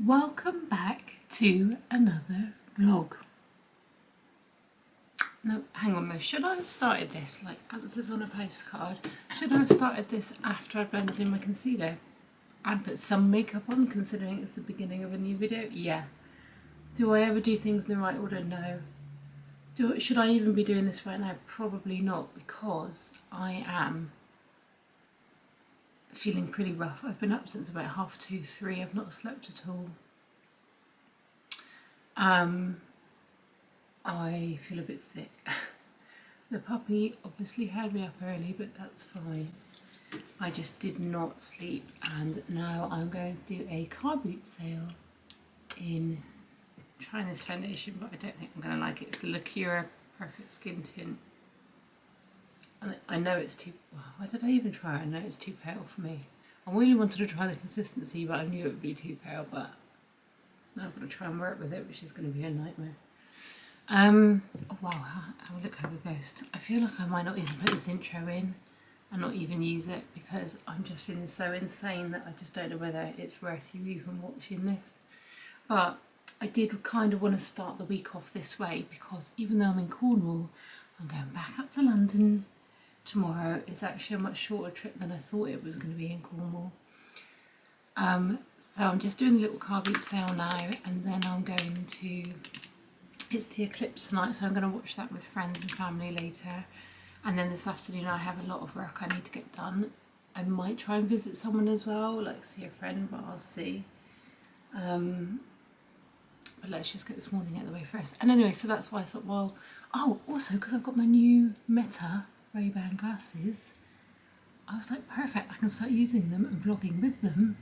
Welcome back to another vlog. No, hang on though, should I have started this, like this is on a postcard, should I have started this after I blended in my concealer and put some makeup on, considering it's the beginning of a new video? Yeah. Do I ever do things in the right order? No. Should I even be doing this right now? Probably not, because I am feeling pretty rough. I've been up since about 2:30, 3. I've not slept at all. I feel a bit sick. The puppy obviously had me up early, but that's fine. I just did not sleep, and now I'm going to do a car boot sale in trying this foundation, but I don't think I'm going to like it. It's the Lacura Perfect Skin Tint. And I know it's too, well, why did I even try it? I know it's too pale for me. I really wanted to try the consistency, but I knew it would be too pale, but I'm going to try and work with it, which is going to be a nightmare. Oh wow, how look like a ghost. I feel like I might not even put this intro in and not even use it, because I'm just feeling so insane that I just don't know whether it's worth you even watching this. But I did kind of want to start the week off this way, because even though I'm in Cornwall, I'm going back up to London tomorrow. It's actually a much shorter trip than I thought it was going to be in Cornwall. So I'm just doing a little car boot sale now, and then I'm going to, it's the eclipse tonight, so I'm going to watch that with friends and family later. And then this afternoon I have a lot of work I need to get done. I might try and visit someone as well, like see a friend, but I'll see. But let's just get this morning out of the way first. And anyway, so that's why I thought, well, oh, also because I've got my new Meta Ray-Ban glasses, I was like, perfect, I can start using them and vlogging with them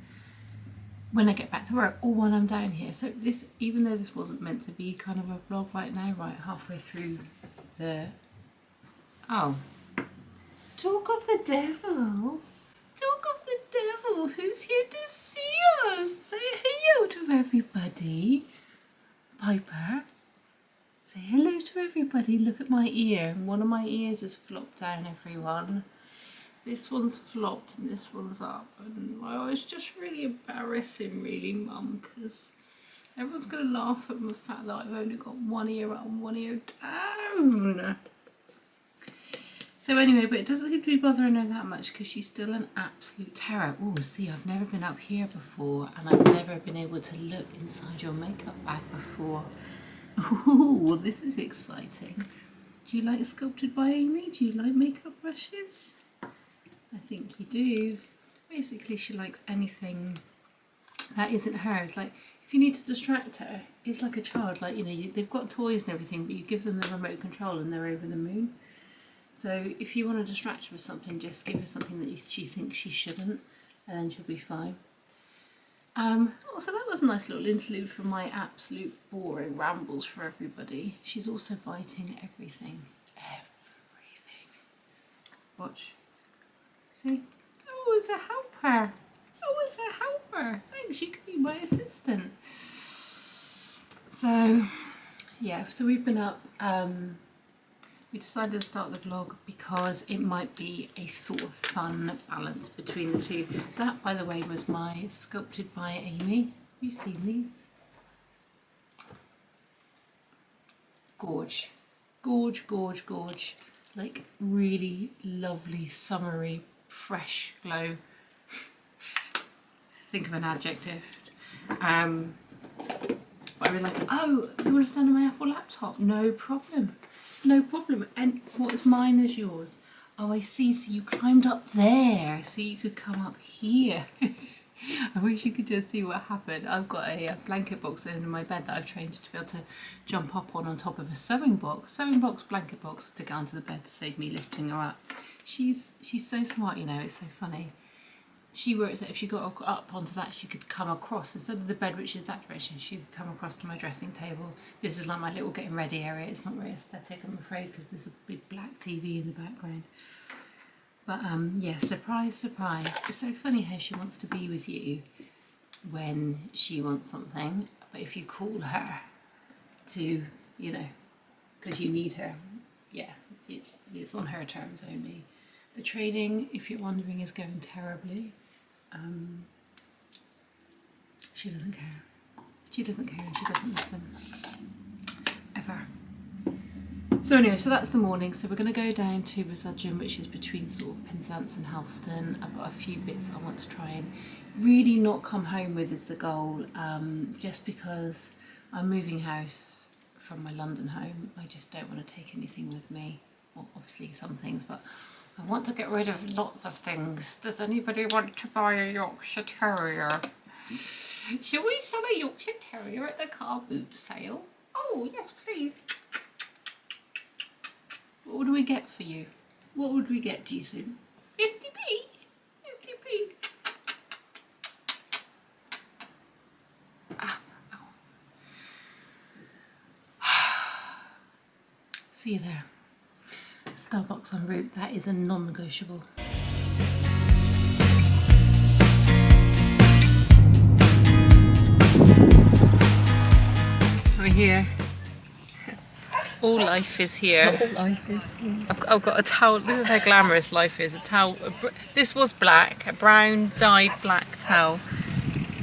when I get back to work, or when I'm down here. So this, even though this wasn't meant to be kind of a vlog right now, right halfway through the, oh, talk of the devil, talk of the devil, who's here to see us? Say hello to everybody. Piper, say hello to everybody. Look at my ear. One of my ears is flopped down, everyone. This one's flopped and this one's up, and well, it's just really embarrassing, really, Mum, because everyone's going to laugh at the fact that I've only got one ear up and one ear down. So anyway, but it doesn't seem to be bothering her that much, because she's still an absolute terror. Oh, see, I've never been up here before, and I've never been able to look inside your makeup bag before. Oh, this is exciting. Do you like Sculpted by Amy? Do you like makeup brushes? I think you do. Basically, she likes anything that isn't hers. Like, if you need to distract her, it's like a child. Like, you know, they've got toys and everything, but you give them the remote control and they're over the moon. So if you want to distract her with something, just give her something that she thinks she shouldn't, and then she'll be fine. So that was a nice little interlude from my absolute boring rambles for everybody. She's also biting everything. Everything. Watch. See? Oh, it's a helper. Oh, it's a helper. Thanks, you can be my assistant. So, yeah, so we've been up. We decided to start the vlog because it might be a sort of fun balance between the two. That, by the way, was my Sculpted by Amy. Have you seen these? Gorge. Gorge, gorge, gorge. Like really lovely, summery, fresh glow. Think of an adjective. But I really like it. Oh, you want to stand on my Apple laptop? No problem. No problem. And what's mine is yours. Oh, I see. So you climbed up there so you could come up here. I wish you could just see what happened. I've got a blanket box in my bed that I've trained to be able to jump up on top of a sewing box, blanket box, to get onto the bed to save me lifting her up. She's so smart, you know. It's so funny. She works that if she got up onto that, she could come across, instead of the bed, which is that direction, she could come across to my dressing table. This is like my little getting ready area. It's not very aesthetic, I'm afraid, because there's a big black TV in the background. But yeah, surprise, surprise. It's so funny how she wants to be with you when she wants something, but if you call her to, you know, because you need her, yeah, it's on her terms only. The training, if you're wondering, is going terribly. She doesn't care. She doesn't care and she doesn't listen. Ever. So anyway, so that's the morning. So we're going to go down to Resudgem, which is between sort of Penzance and Helston. I've got a few bits I want to try and really not come home with is the goal. Just because I'm moving house from my London home, I just don't want to take anything with me. Well, obviously some things, but I want to get rid of lots of things. Does anybody want to buy a Yorkshire Terrier? Shall we sell a Yorkshire Terrier at the car boot sale? Oh, yes, please. What would we get for you? What would we get, do you think? 50p? 50p. Ah, ow. See you there. Starbucks en route, that is a non-negotiable. We're here. All life is here. All life is here. I've got a towel. This is how glamorous life is. A towel. This was black, a brown dyed black towel.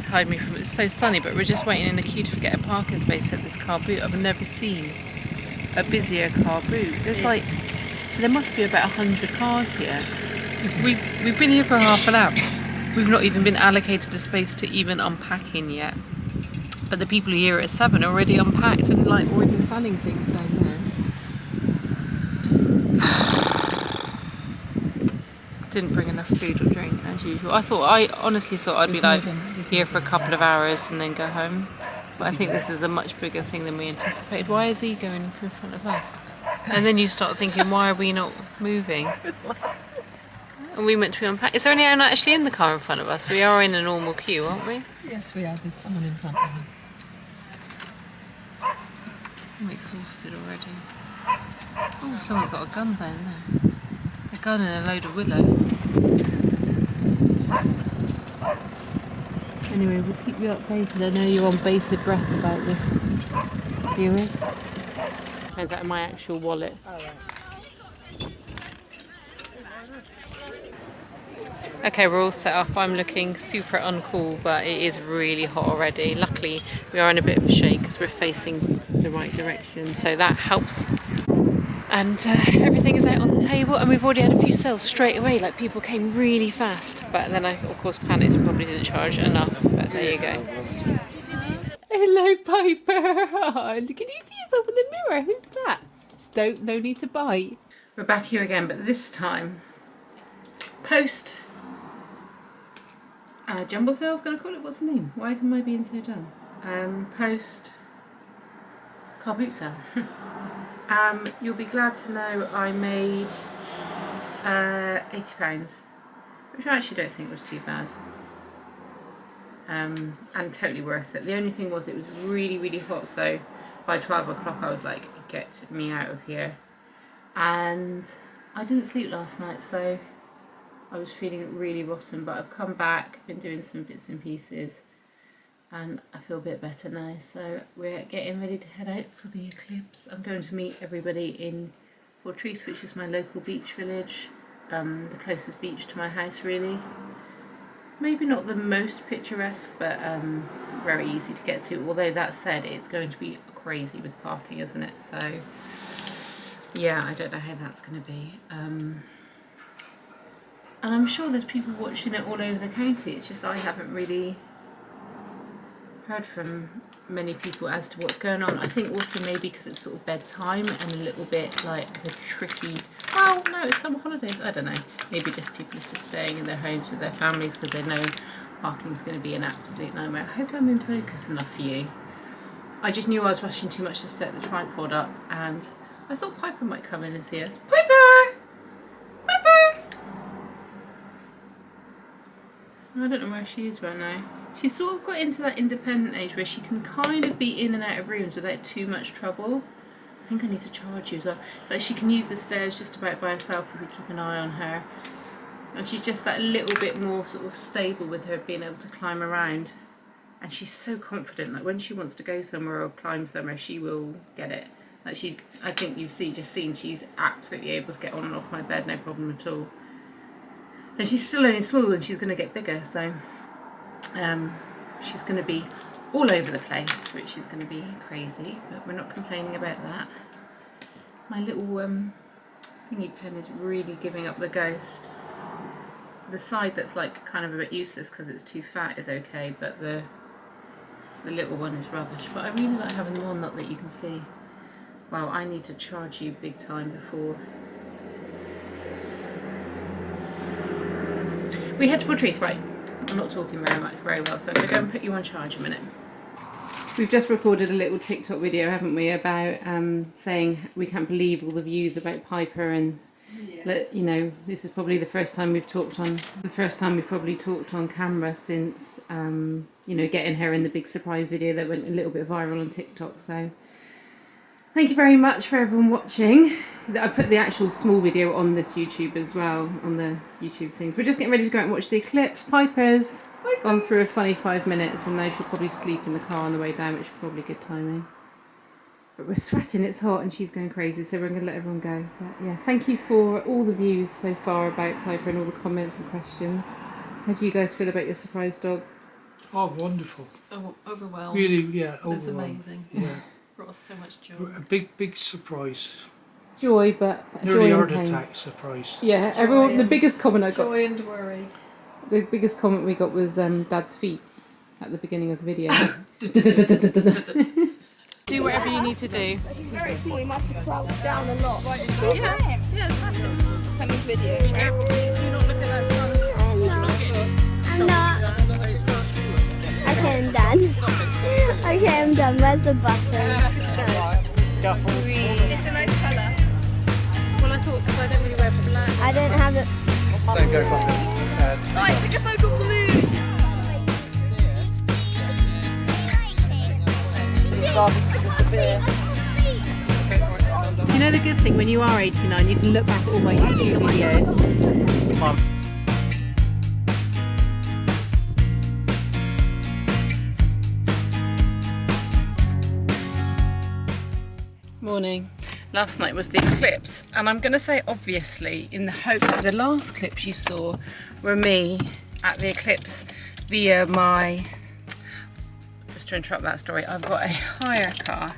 Hide me from it. It's so sunny, but we're just waiting in the queue to get a parking space at this car boot. I've never seen a busier car boot. There's like, there must be about 100 cars here. We've been here for half an hour. We've not even been allocated a space to even unpacking yet. But the people here at 7 are already unpacked and like already selling things down there. Didn't bring enough food or drink as usual. I honestly thought I'd be like here for a couple of hours and then go home. But I think this is a much bigger thing than we anticipated. Why is he going in front of us? And then you start thinking, why are we not moving? And we meant to be unpacked. Is there anyone actually in the car in front of us? We are in a normal queue, aren't we? Yes, we are. There's someone in front of us. I'm exhausted already. Oh, someone's got a gun down there. A gun and a load of willow. Anyway, we'll keep you updated. I know you're on bated breath about this, viewers. Is that in my actual wallet? Oh, right. Okay, we're all set up. I'm looking super uncool, but it is really hot already. Luckily, we are in a bit of a shade because we're facing the right direction, so that helps. And everything is out on the table, and we've already had a few sales straight away. Like, people came really fast, but then I, of course, panicked and probably didn't charge enough. But there you go. Hello, Piper. Oh, can you see yourself in the mirror? Who's that? No need to bite. We're back here again, but this time, post. Jumble sale, I was going to call it. What's the name? Why am I being so dumb? Post car boot sale. You'll be glad to know I made £80, which I actually don't think was too bad. And totally worth it. The only thing was it was really, really hot, so by 12 o'clock I was like, get me out of here. And I didn't sleep last night, so I was feeling really rotten, but I've come back, been doing some bits and pieces, and I feel a bit better now. So we're getting ready to head out for the eclipse. I'm going to meet everybody in Portreath, which is my local beach village, the closest beach to my house really. Maybe not the most picturesque, but very easy to get to. Although that said, it's going to be crazy with parking, isn't it? So yeah, I don't know how that's going to be. And I'm sure there's people watching it all over the county. It's just I haven't really heard from many people as to what's going on. I think also maybe because it's sort of bedtime and a little bit like the tricky, well no, it's summer holidays, I don't know, maybe just people are just staying in their homes with their families because they know parking's going to be an absolute nightmare. I hope I'm in focus enough for you. I just knew I was rushing too much to set the tripod up, and I thought Piper might come in and see us. Piper! Piper! I don't know where she is right now. She's sort of got into that independent age where she can kind of be in and out of rooms without too much trouble. I think I need to charge you as well. Like, she can use the stairs just about by herself if we keep an eye on her. And she's just that little bit more sort of stable with her being able to climb around. And she's so confident, like when she wants to go somewhere or climb somewhere, she will get it. Like she's, I think you've just seen, she's absolutely able to get on and off my bed, no problem at all. And she's still only small and she's going to get bigger, so she's going to be all over the place, which is going to be crazy, but we're not complaining about that. My little thingy pen is really giving up the ghost. The side that's like kind of a bit useless because it's too fat is okay, but the little one is rubbish. But I really like having the one, not that you can see. Wow, I need to charge you big time before we head to Portrees, right? I'm not talking very well, so I'm going to go and put you on charge a minute. We've just recorded a little TikTok video, haven't we, about saying we can't believe all the views about Piper, and that, you know, this is probably the first time we've probably talked on camera since you know, getting her in the big surprise video that went a little bit viral on TikTok. So thank you very much for everyone watching. I put the actual small video on this YouTube as well, on the YouTube things. We're just getting ready to go out and watch the eclipse. Piper's gone through a funny 5 minutes, and now she'll probably sleep in the car on the way down, which is probably good timing. But we're sweating, it's hot, and she's going crazy, so we're going to let everyone go. But yeah, thank you for all the views so far about Piper and all the comments and questions. How do you guys feel about your surprise dog? Oh, wonderful. Oh, overwhelmed. Really, yeah, overwhelmed. It's amazing. Yeah. Brought us so much joy. A big surprise. Joy, but Nearly joy heart and pain. attack surprise. Yeah, everyone. The biggest comment I got. Joy and worry. The biggest comment we got was Dad's feet at the beginning of the video. Do whatever you need to do. He's very small, he must have crouched down a lot. Yeah, it's fashion. Come into video. Please do not look at that sun. I'm not. Okay, I'm done. Okay, I'm done. Where's the button? It's a nice colour. Well, I thought, because I don't really wear black. I don't have it. Don't go across it. Guys, put your phone on the moon. You know the good thing, when you are 89, you can look back at all my YouTube videos. Mum. Morning. Last night was the eclipse, and I'm going to say obviously in the hope that the last clips you saw were me at the eclipse via my, just to interrupt that story, I've got a hire car,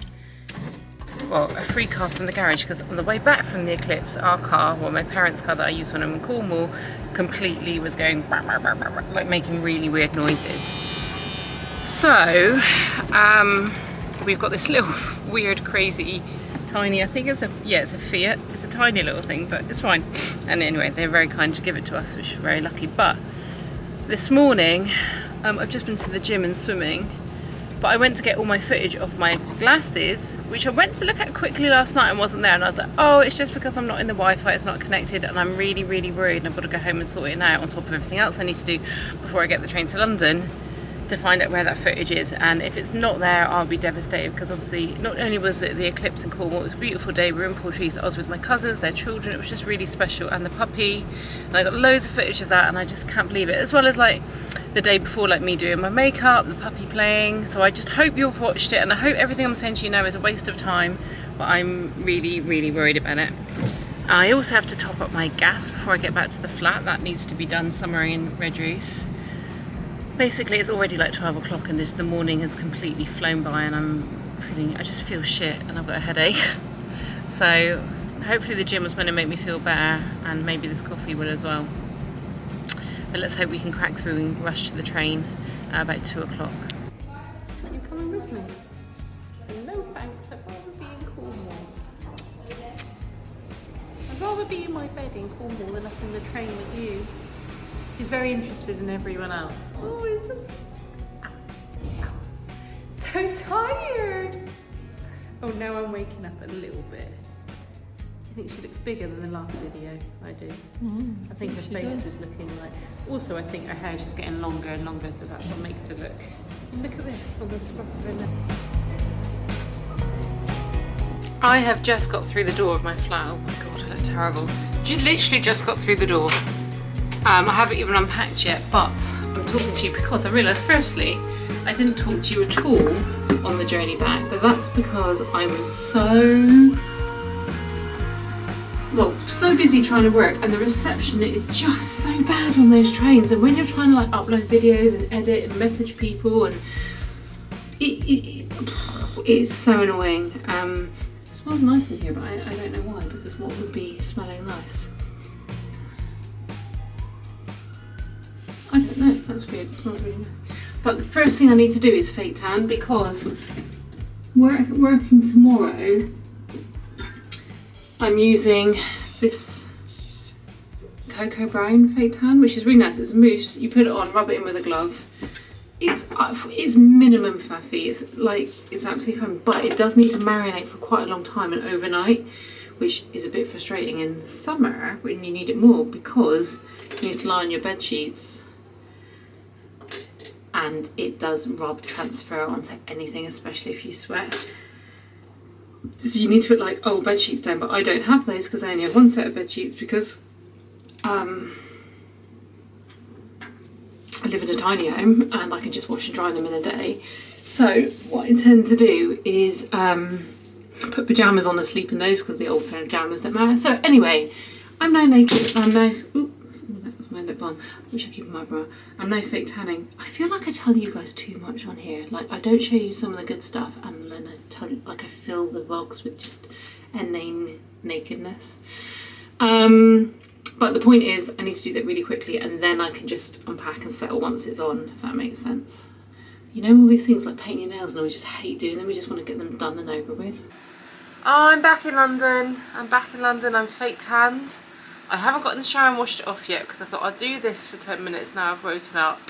well, a free car from the garage, because on the way back from the eclipse, our car, well, my parents' car that I used when I'm in Cornwall, completely was going bah, bah, bah, bah, bah, like making really weird noises. So we've got this little weird crazy tiny, I think it's a Fiat, it's a tiny little thing, but it's fine. And anyway, they're very kind to give it to us, which we're very lucky. But this morning I've just been to the gym and swimming, but I went to get all my footage of my glasses, which I went to look at quickly last night and wasn't there, and I was like, oh, it's just because I'm not in the Wi-Fi, it's not connected, and I'm really worried, and I've got to go home and sort it out on top of everything else I need to do before I get the train to London to find out where that footage is. And if it's not there, I'll be devastated, because obviously not only was it the eclipse in Cornwall, it was a beautiful day, we were in Portrees, I was with my cousins, their children, it was just really special, and the puppy, and I got loads of footage of that, and I just can't believe it, as well as like the day before, like me doing my makeup, the puppy playing. So I just hope you've watched it, and I hope everything I'm saying to you now is a waste of time, but I'm really worried about it. I also have to top up my gas before I get back to the flat. That needs to be done somewhere in Redruth. Basically, it's already like 12 o'clock and the morning has completely flown by, and I just feel shit and I've got a headache. So hopefully the gym was meant to make me feel better, and maybe this coffee will as well. But let's hope we can crack through and rush to the train about 2 o'clock. Are you coming with me? No thanks, I'd rather be in Cornwall. I'd rather be in my bed in Cornwall than up in the train with you. She's very interested in everyone else. Oh, isn't so tired. Oh, now I'm waking up a little bit. Do you think she looks bigger than the last video? I do. I think her face is looking like. Also, I think her hair is just getting longer and longer, so that's what makes her look. And look at this on the scruff of her neck. I have just got through the door of my flat. Oh my god, I look terrible. Literally just got through the door. I haven't even unpacked yet, but I'm talking to you because I realised, firstly, I didn't talk to you at all on the journey back, but that's because I was so busy trying to work, and the reception is just so bad on those trains. And when you're trying to like upload videos and edit and message people, and It's so annoying. It smells nice in here, but I don't know why, because what would be smelling nice? I don't know, that's weird, it smells really nice. But the first thing I need to do is fake tan, because working tomorrow, I'm using this cocoa brown fake tan, which is really nice. It's a mousse, you put it on, rub it in with a glove. It's minimum fluffy, it's absolutely fun, but it does need to marinate for quite a long time and overnight, which is a bit frustrating in the summer when you need it more, because you need to lie on your bed sheets and it does transfer onto anything, especially if you sweat. So you need to put like old bed sheets down, but I don't have those because I only have one set of bed sheets, because I live in a tiny home and I can just wash and dry them in a day. So what I intend to do is put pyjamas on and sleep in those, because the old pyjamas don't matter. So anyway, I'm now naked. I'm now, ooh, that was my lip balm. I wish I keep my bra. I'm now fake tanning. I feel like I tell you guys too much on here. Like, I don't show you some of the good stuff, and then I fill the vlogs with just inane nakedness. But the point is, I need to do that really quickly, and then I can just unpack and settle once it's on, if that makes sense. You know, all these things like painting your nails, and we just hate doing them. We just want to get them done and over with. Oh, I'm back in London. I'm fake tanned. I haven't got in the shower and washed it off yet, because I thought I'll do this for 10 minutes now I've woken up.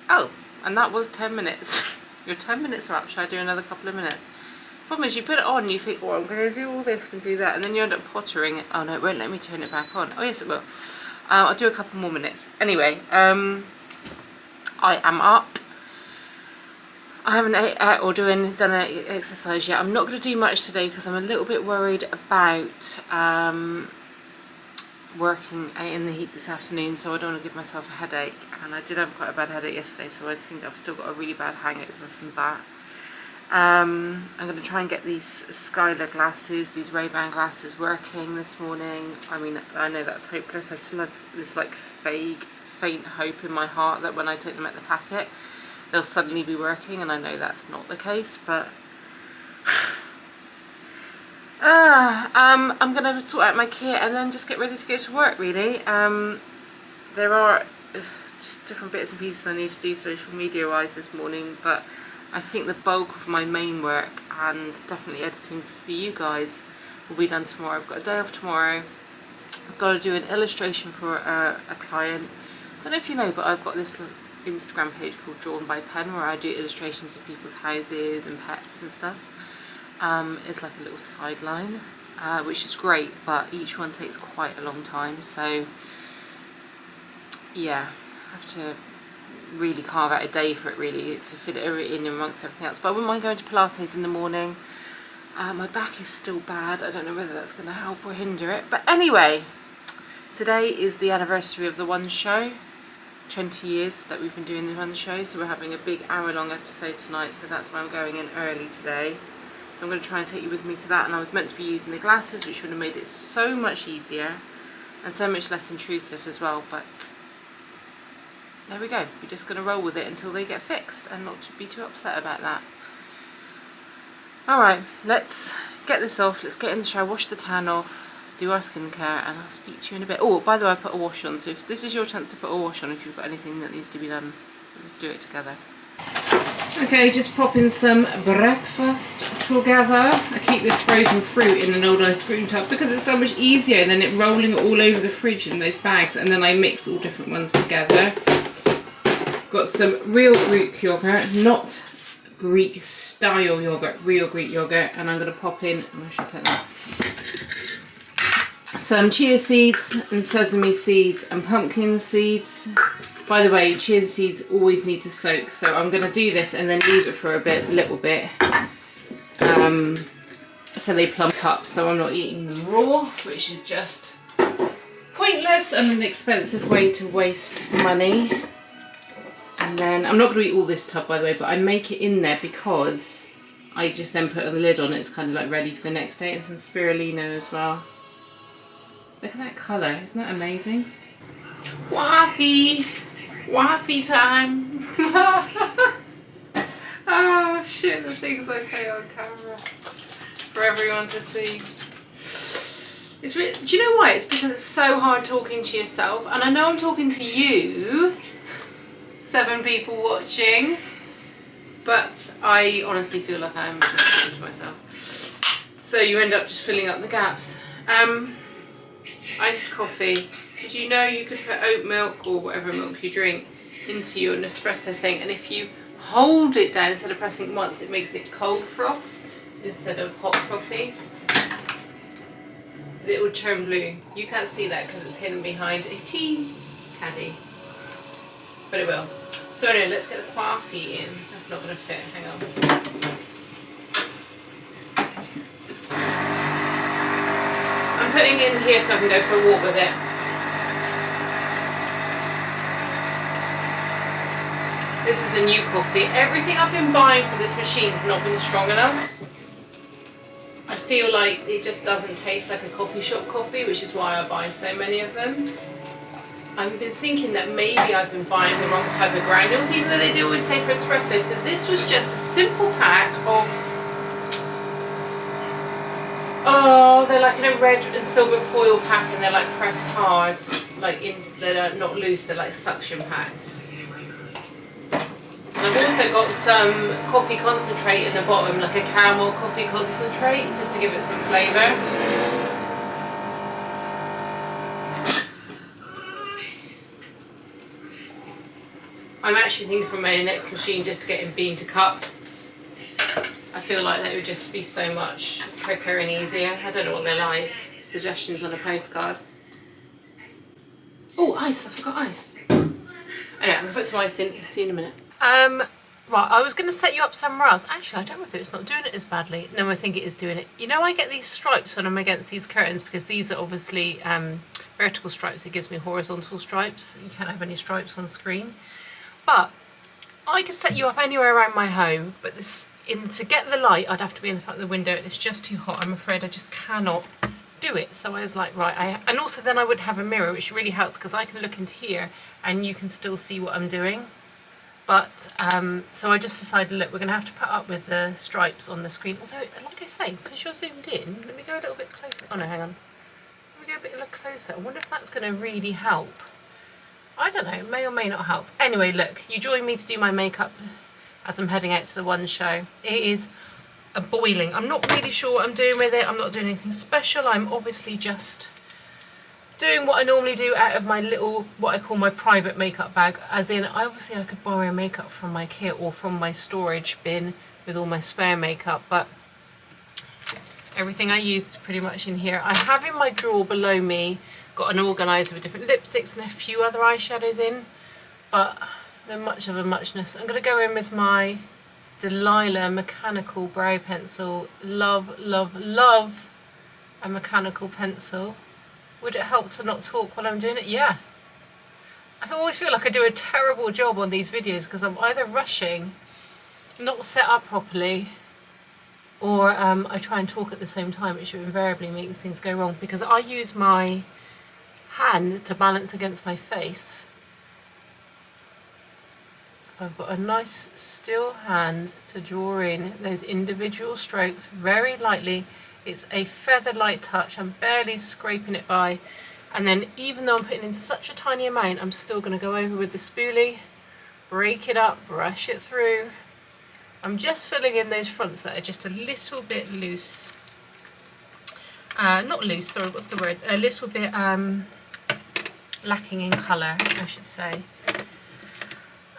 Oh, and that was 10 minutes. Your 10 minutes are up. Should I do another couple of minutes? Problem is, you put it on and you think, oh, I'm going to do all this and do that, and then you end up pottering it. Oh no, it won't let me turn it back on. Oh yes, it will. I'll do a couple more minutes. Anyway, I am up. I haven't ate or done an exercise yet. I'm not going to do much today because I'm a little bit worried about working in the heat this afternoon, so I don't want to give myself a headache. And I did have quite a bad headache yesterday, so I think I've still got a really bad hangover from that. I'm going to try and get these Skylar glasses, these Ray-Ban glasses, working this morning. I mean, I know that's hopeless. I just have this like vague, faint hope in my heart that when I take them out the packet, they'll suddenly be working, and I know that's not the case, but I'm going to sort out my kit and then just get ready to go to work, really. There are just different bits and pieces I need to do social media wise this morning, but I think the bulk of my main work, and definitely editing for you guys, will be done tomorrow. I've got a day off tomorrow. I've got to do an illustration for a client. I don't know if you know, but I've got this Instagram page called Drawn by Pen, where I do illustrations of people's houses and pets and stuff. It's like a little sideline, which is great, but each one takes quite a long time, so yeah, I have to really carve out a day for it, really, to fit it in amongst everything else. But I wouldn't mind going to Pilates in the morning. My back is still bad. I don't know whether that's going to help or hinder it, but anyway, today is the anniversary of the One Show. 20 years that we've been doing the One Show, so we're having a big hour-long episode tonight, so that's why I'm going in early today. So I'm going to try and take you with me to that, and I was meant to be using the glasses, which would have made it so much easier and so much less intrusive as well, but there we go. We're just going to roll with it until they get fixed and not be too upset about that. Alright, let's get this off, let's get in the shower, wash the tan off, do our skincare, and I'll speak to you in a bit. Oh, by the way, I put a wash on, so if this is your chance to put a wash on, if you've got anything that needs to be done, let's do it together. Okay, just popping some breakfast together. I keep this frozen fruit in an old ice cream tub because it's so much easier than it rolling it all over the fridge in those bags, and then I mix all different ones together. Got some real Greek yogurt, not Greek style yogurt, real Greek yogurt, and I'm going to pop in, where should I put that? Some chia seeds and sesame seeds and pumpkin seeds. By the way, chia seeds always need to soak, so I'm going to do this and then leave it for a little bit, so they plump up, so I'm not eating them raw, which is just pointless and an expensive way to waste money. And then, I'm not going to eat all this tub, by the way, but I make it in there because I just then put a lid on it. It's kind of like ready for the next day, and some spirulina as well. Look at that colour, isn't that amazing? Coffee! Coffee time! shit, the things I say on camera for everyone to see. Do you know why? It's because it's so hard talking to yourself, and I know I'm talking to you, 7 people watching, but I honestly feel like I'm just talking to myself. So you end up just filling up the gaps. Iced coffee. Did you know you could put oat milk or whatever milk you drink into your Nespresso thing, and if you hold it down instead of pressing it once, it makes it cold froth instead of hot frothy. It would turn blue. You can't see that because it's hidden behind a tea caddy, but it will. So anyway, let's get the coffee in. That's not going to fit. Hang on. I'm putting it in here so I can go for a walk with it. This is a new coffee. Everything I've been buying for this machine has not been strong enough. I feel like it just doesn't taste like a coffee shop coffee, which is why I buy so many of them. I've been thinking that maybe I've been buying the wrong type of granules, even though they do always say for espresso. So this was just a simple pack of, oh, they're like in a red and silver foil pack, and they're like pressed hard, they're not loose, they're like suction packed. And I've also got some coffee concentrate in the bottom, like a caramel coffee concentrate, just to give it some flavour. I'm actually thinking for my next machine just to get it bean to cup. I feel like that would just be so much quicker and easier. I don't know what they're like. Suggestions on a postcard. Oh, ice! I forgot ice. Anyway, I'm going to put some ice in. See you in a minute. Right, I was going to set you up somewhere else. Actually, I don't know if it's not doing it as badly. No, I think it is doing it. You know, I get these stripes when I'm against these curtains because these are obviously vertical stripes. It gives me horizontal stripes. You can't have any stripes on screen. But I could set you up anywhere around my home, but to get the light, I'd have to be in the front of the window, and it's just too hot. I'm afraid I just cannot do it. So I was like, right, and also then I would have a mirror, which really helps because I can look into here and you can still see what I'm doing. But so I just decided, look, we're going to have to put up with the stripes on the screen. Although, like I say, because you're zoomed in, let me go a little bit closer. Oh no, hang on. Let me go a bit closer. I wonder if that's going to really help. I don't know, it may or may not help. Anyway, look, you join me to do my makeup as I'm heading out to the one show. It is a boiling. I'm not really sure what I'm doing with it. I'm not doing anything special. I'm obviously just doing what I normally do out of my little, what I call my private makeup bag. As in, I could borrow makeup from my kit or from my storage bin with all my spare makeup, but everything I use is pretty much in here. I have in my drawer below me got an organiser with different lipsticks and a few other eyeshadows in, but they're much of a muchness. I'm going to go in with my Delilah mechanical brow pencil. Love, love, love a mechanical pencil. Would it help to not talk while I'm doing it? Yeah. I always feel like I do a terrible job on these videos because I'm either rushing, not set up properly, or I try and talk at the same time, which invariably makes things go wrong because I use my hand to balance against my face. So I've got a nice still hand to draw in those individual strokes very lightly. It's a feather light touch. I'm barely scraping it by, and then even though I'm putting in such a tiny amount, I'm still going to go over with the spoolie, break it up, brush it through. I'm just filling in those fronts that are just a little bit loose. Not loose, sorry, what's the word? A little bit lacking in colour, I should say.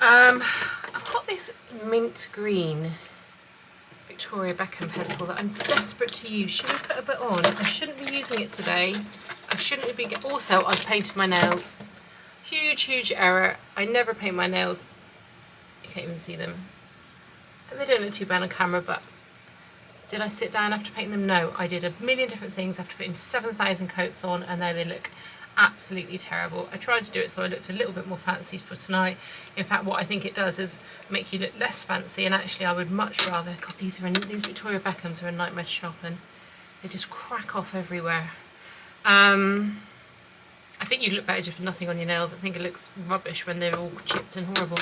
I've got this mint green Victoria Beckham pencil that I'm desperate to use. Should I put a bit on? I shouldn't be using it today. I shouldn't be. Also, I've painted my nails. Huge error. I never paint my nails. You can't even see them. They don't look too bad on camera, but did I sit down after painting them? No, I did a million different things after putting 7,000 coats on, and now they look absolutely terrible. I tried to do it so I looked a little bit more fancy for tonight. In fact, what I think it does is make you look less fancy, and actually I would much rather, because these Victoria Beckhams are a nightmare to sharpen. They just crack off everywhere. I think you'd look better just with nothing on your nails. I think it looks rubbish when they're all chipped and horrible.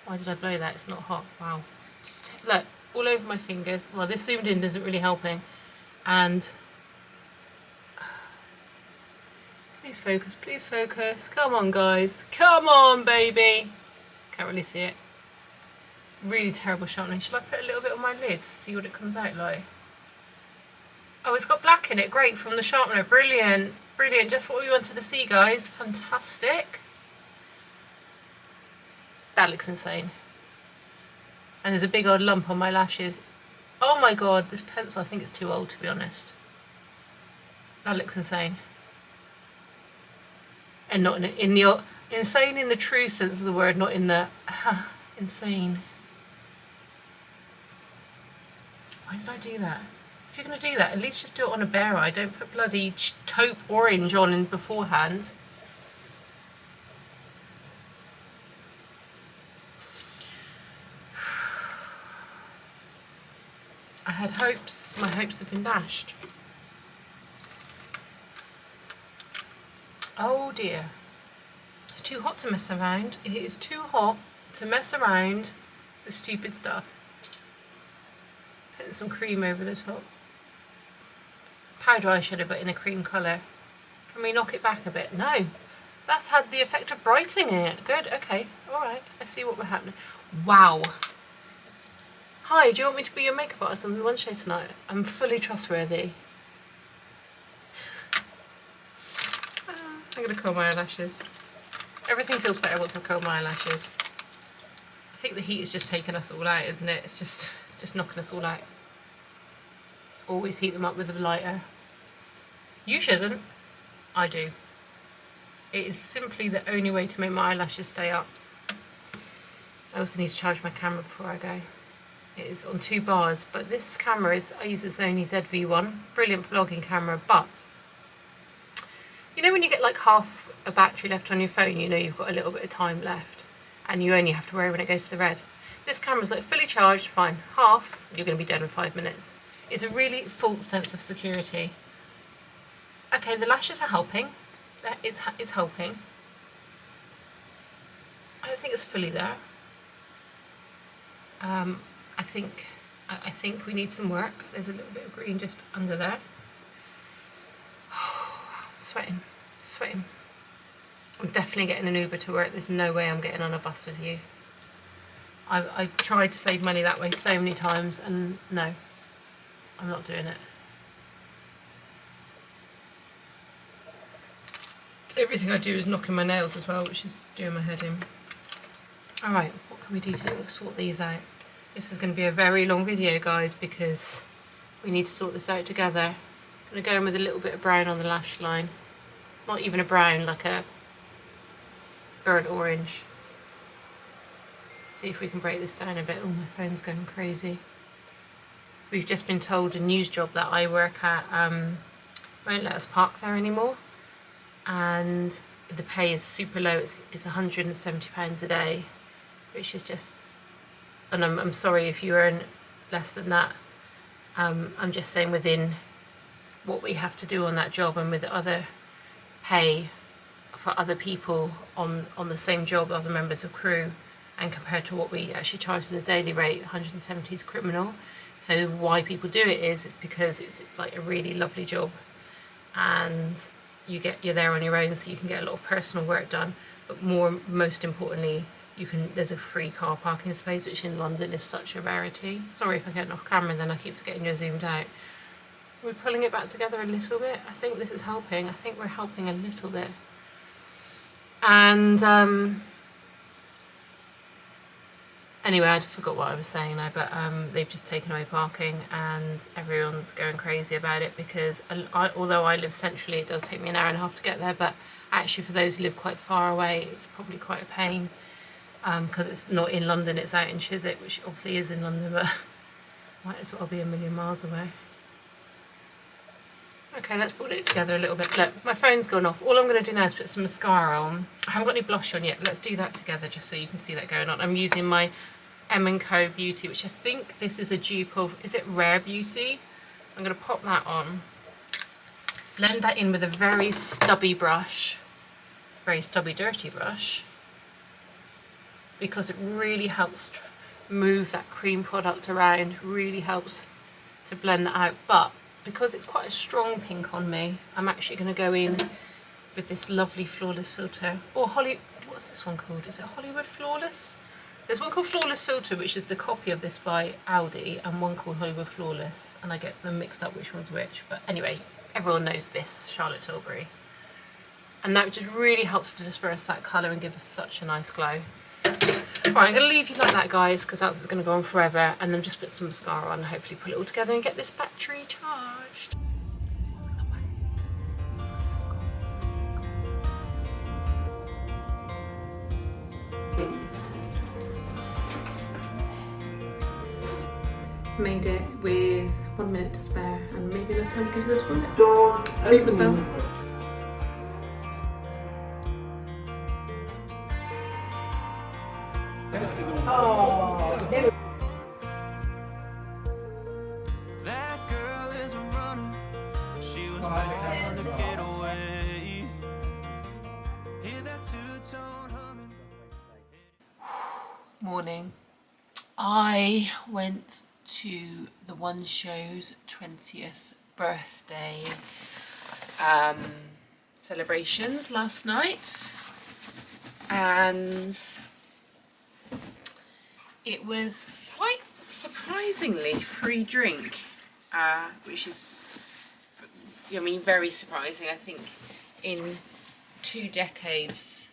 Why did I blow that? It's not hot. Wow. Just look, all over my fingers. Well, this zoomed in isn't really helping. And please focus, please focus. Come on, guys. Come on, baby. Can't really see it. Really terrible sharpening. Shall I put a little bit on my lid to see what it comes out like? Oh, it's got black in it. Great, from the sharpener. Brilliant. Brilliant. Just what we wanted to see, guys. Fantastic. That looks insane. And there's a big old lump on my lashes. Oh my god, this pencil, I think it's too old, to be honest. That looks insane. And not in the insane in the true sense of the word, not in the insane. Why did I do that? If you're going to do that, at least just do it on a bare eye. Don't put bloody taupe orange on in beforehand. I had hopes. My hopes have been dashed. Oh dear. It's too hot to mess around. It is too hot to mess around with stupid stuff. Putting some cream over the top. Powder eyeshadow, but in a cream colour. Can we knock it back a bit? No. That's had the effect of brightening it. Good, okay. Alright, I see what we're happening. Wow. Hi, do you want me to be your makeup artist on the lunch show tonight? I'm fully trustworthy. I'm going to curl my eyelashes. Everything feels better once I've curled my eyelashes. I think the heat is just taking us all out, isn't it? It's just knocking us all out. Always heat them up with a lighter. You shouldn't. I do. It is simply the only way to make my eyelashes stay up. I also need to charge my camera before I go. It is on 2 bars, but this camera is, I use a Sony ZV-1, brilliant vlogging camera, but you know when you get like half a battery left on your phone, you know you've got a little bit of time left, and you only have to worry when it goes to the red. This camera's like fully charged, fine, half, you're going to be dead in 5 minutes. It's a really false sense of security. Okay, the lashes are helping, it's helping. I don't think it's fully there. I think we need some work. There's a little bit of green just under there. Sweating, sweating. I'm definitely getting an Uber to work. There's no way I'm getting on a bus with you. I've tried to save money that way so many times, and no, I'm not doing it. Everything I do is knocking my nails as well, which is doing my head in. Alright, what can we do to sort these out? This is going to be a very long video, guys, because we need to sort this out together. I'm going to go in with a little bit of brown on the lash line. Not even a brown, like a burnt orange. See if we can break this down a bit. Oh, my phone's going crazy. We've just been told a news job that I work at won't let us park there anymore. And the pay is super low. It's £170 a day, which is just... And I'm sorry if you earn less than that. I'm just saying within what we have to do on that job and with other pay for other people on the same job, other members of crew, and compared to what we actually charge as a daily rate, 170 is criminal. So why people do it is because it's like a really lovely job, and you're there on your own, so you can get a lot of personal work done. But most importantly, there's a free car parking space, which in London is such a rarity. Sorry if I get off camera and then I keep forgetting you're zoomed out. We're pulling it back together a little bit. I think this is helping. I think we're helping a little bit. And anyway, I forgot what I was saying now, but they've just taken away parking and everyone's going crazy about it because although I live centrally, it does take me an hour and a half to get there, but actually for those who live quite far away, it's probably quite a pain. Because it's not in London, it's out in Chiswick, which obviously is in London, but might as well be a million miles away. Okay, let's put it together a little bit. Look, my phone's gone off. All I'm going to do now is put some mascara on. I haven't got any blush on yet. Let's do that together just so you can see that going on. I'm using my M&Co Beauty, which I think this is a dupe of, is it Rare Beauty? I'm going to pop that on. Blend that in with a very stubby brush. Very stubby, dirty brush. Because it really helps move that cream product around, really helps to blend that out. But because it's quite a strong pink on me, I'm actually going to go in with this lovely Flawless filter, or what's this one called? Is it Hollywood Flawless? There's one called Flawless Filter, which is the copy of this by Aldi, and one called Hollywood Flawless, and I get them mixed up which one's which. But anyway, everyone knows this, Charlotte Tilbury. And that just really helps to disperse that colour and give us such a nice glow. Right, I'm going to leave you like that, guys, because that's going to go on forever, and then just put some mascara on and hopefully put it all together and get this battery charged. Made it with 1 minute to spare and maybe enough time to go to the toilet. Treat myself. That girl is a runner. She was born to get away. Hear that two-tone humming. Morning. I went to the One Show's 20th birthday celebrations last night, and it was quite surprisingly free drink, which is, I mean, very surprising. I think in 2 decades,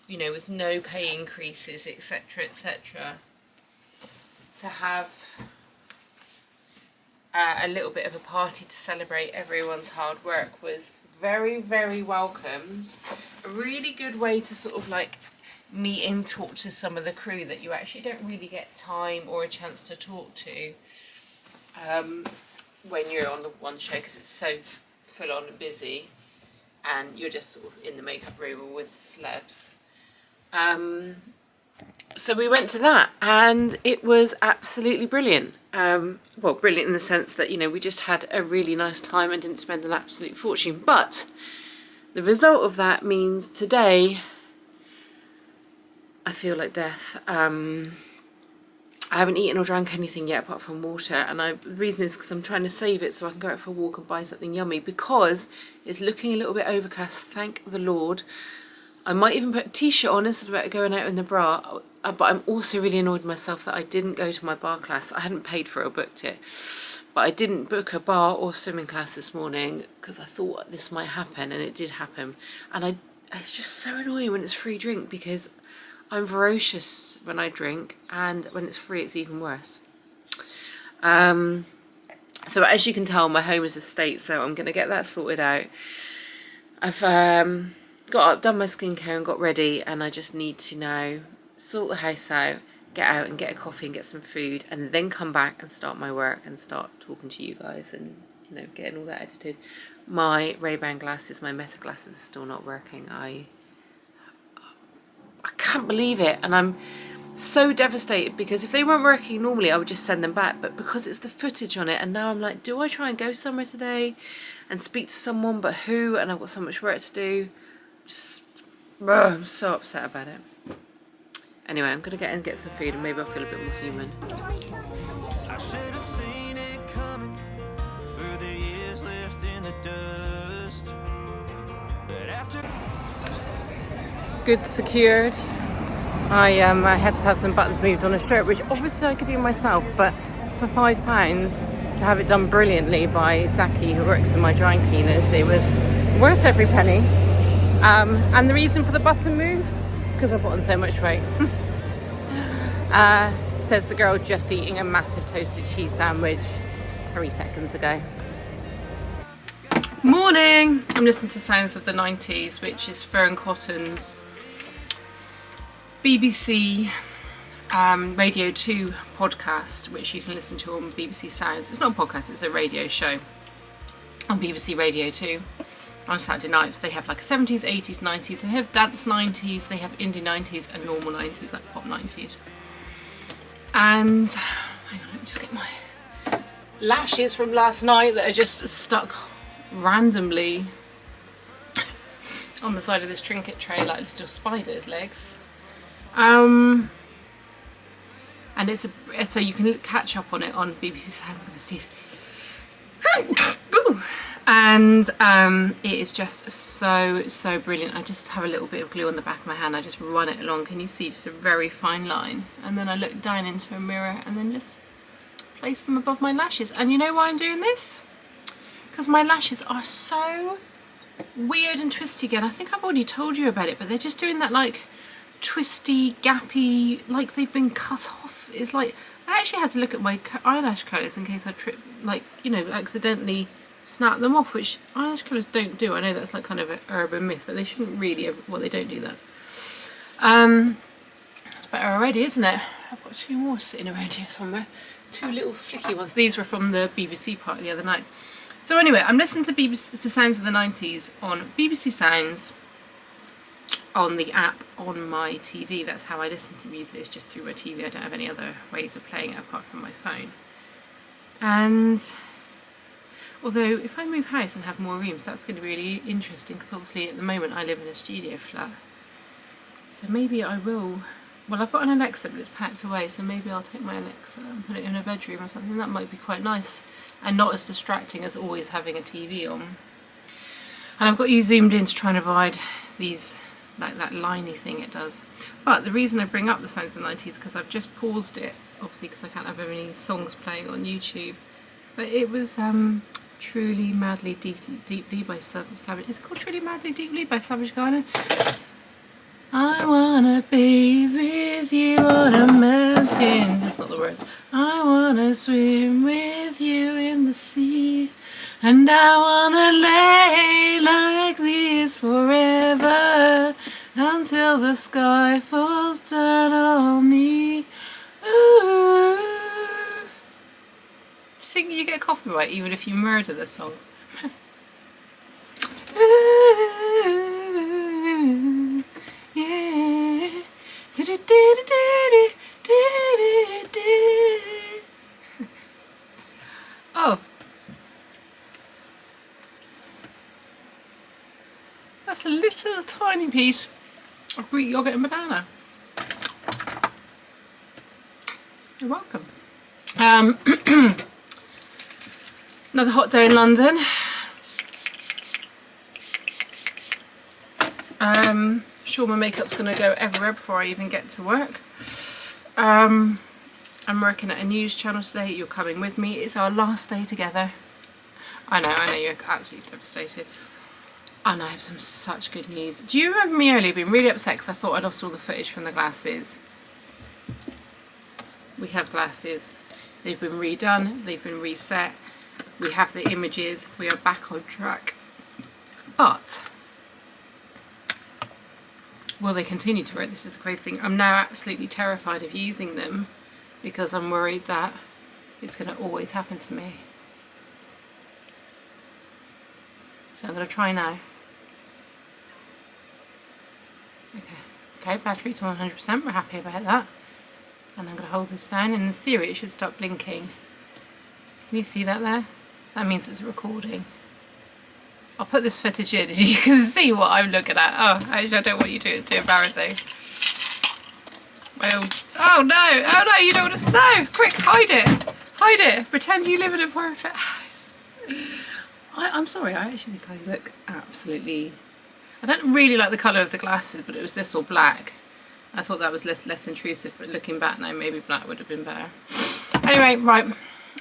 you know, with no pay increases, etc., etc., to have a little bit of a party to celebrate everyone's hard work was very, very welcomed. A really good way to sort of like meet and talk to some of the crew that you actually don't really get time or a chance to talk to when you're on the One Show, because it's so full on and busy and you're just sort of in the makeup room with celebs. So we went to that and it was absolutely brilliant. Well, brilliant in the sense that, you know, we just had a really nice time and didn't spend an absolute fortune. But the result of that means today I feel like death. I haven't eaten or drank anything yet apart from water, and the reason is because I'm trying to save it so I can go out for a walk and buy something yummy, because it's looking a little bit overcast, thank the Lord. I might even put a t-shirt on instead of going out in the bra, but I'm also really annoyed with myself that I didn't go to my bar class. I hadn't paid for it or booked it, but I didn't book a bar or swimming class this morning because I thought this might happen, and it did happen. And it's just so annoying when it's free drink, because I'm ferocious when I drink, and when it's free it's even worse. So as you can tell, my home is a state, so I'm going to get that sorted out. I've got up, done my skincare and got ready, and I just need to now sort the house out, get out and get a coffee and get some food, and then come back and start my work and start talking to you guys and, you know, getting all that edited. My Ray-Ban glasses, my Meta glasses, are still not working. I can't believe it, and I'm so devastated, because if they weren't working normally I would just send them back, but because it's the footage on it, and now I'm like, do I try and go somewhere today and speak to someone, but who? And I've got so much work to do. Just, I'm so upset about it. Anyway, I'm gonna get in and get some food, and maybe I'll feel a bit more human. I should have seen it coming through the years left in the dust. But after Goods secured. I had to have some buttons moved on a shirt, which obviously I could do myself, but for £5 to have it done brilliantly by Zaki, who works in my dry cleaners, it was worth every penny. And the reason for the button move, because I put on so much weight. Says the girl just eating a massive toasted cheese sandwich 3 seconds ago. Morning! I'm listening to Sounds of the 90s, which is Fern Cotton's BBC Radio 2 podcast, which you can listen to on BBC Sounds. It's not a podcast, it's a radio show on BBC Radio 2 on Saturday nights. They have like 70s, 80s, 90s, they have dance 90s, they have indie 90s and normal 90s, like pop 90s. And hang on, let me just get my lashes from last night that are just stuck randomly on the side of this trinket tray like little spiders' legs. and it's so you can catch up on it on BBC Sounds. I'm going to see. And it is just so brilliant. I just have a little bit of glue on the back of my hand. I just run it along. Can you see just a very fine line? And then I look down into a mirror and then just place them above my lashes. And you know why I'm doing this? Because my lashes are so weird and twisty again. I think I've already told you about it, but they're just doing that like twisty, gappy, like they've been cut off. It's like, I actually had to look at my eyelash colours in case I trip, like, you know, accidentally snap them off, which eyelash colours don't do. I know that's like kind of an urban myth, but they shouldn't really ever, well, they don't do that. It's better already, isn't it? I've got 2 more sitting around here somewhere. 2 little flicky ones. These were from the BBC party the other night. So anyway, I'm listening to BBC Sounds of the 90s on BBC Sounds on the app on my TV. That's how I listen to music, it's just through my TV. I don't have any other ways of playing it apart from my phone. And although if I move house and have more rooms, that's going to be really interesting, because obviously at the moment I live in a studio flat. So maybe I will, well, I've got an Alexa but it's packed away, so maybe I'll take my Alexa and put it in a bedroom or something. That might be quite nice and not as distracting as always having a TV on. And I've got you zoomed in to try and avoid these, like that liney thing it does. But the reason I bring up the Sounds of the 90s is because I've just paused it, obviously because I can't have any songs playing on YouTube. But it was Truly Madly Deeply by Savage. Is it called Truly Madly Deeply by Savage Garden? I wanna bathe with you on a mountain. That's not the words. I wanna swim with you in the sea. And I wanna lay like this forever until the sky falls down on me. Ooh. I think you get copyright even if you murder the song. Ooh, yeah. Oh. That's a little tiny piece of Greek yogurt and banana. You're welcome. Another hot day in London. Sure my makeup's going to go everywhere before I even get to work. I'm working at a news channel today. You're coming with me. It's our last day together. I know, you're absolutely devastated. And I have some such good news. Do you remember me earlier being really upset because I thought I lost all the footage from the glasses? We have glasses. They've been redone. They've been reset. We have the images. We are back on track. But will they continue to work? This is the crazy thing. I'm now absolutely terrified of using them because I'm worried that it's going to always happen to me. So I'm going to try now. Okay, battery to 100%, we're happy about that. And I'm going to hold this down, and in theory it should stop blinking. Can you see that there? That means it's recording. I'll put this footage in, as you can see what I'm looking at. Oh, actually I don't want you to, it's too embarrassing. Well, oh no, you don't want to, no, quick, hide it, pretend you live in a perfect house. I'm sorry, I actually think I look absolutely, I don't really like the colour of the glasses, but it was this or black. I thought that was less intrusive, but looking back now, maybe black would have been better. Anyway, right,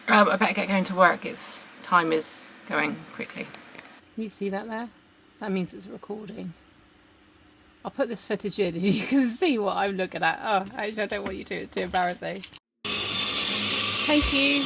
I better get going to work. Time is going quickly. Can you see that there? That means it's recording. I'll put this footage in, as you can see what I'm looking at. Oh, actually I don't want you to, it's too embarrassing. Thank you.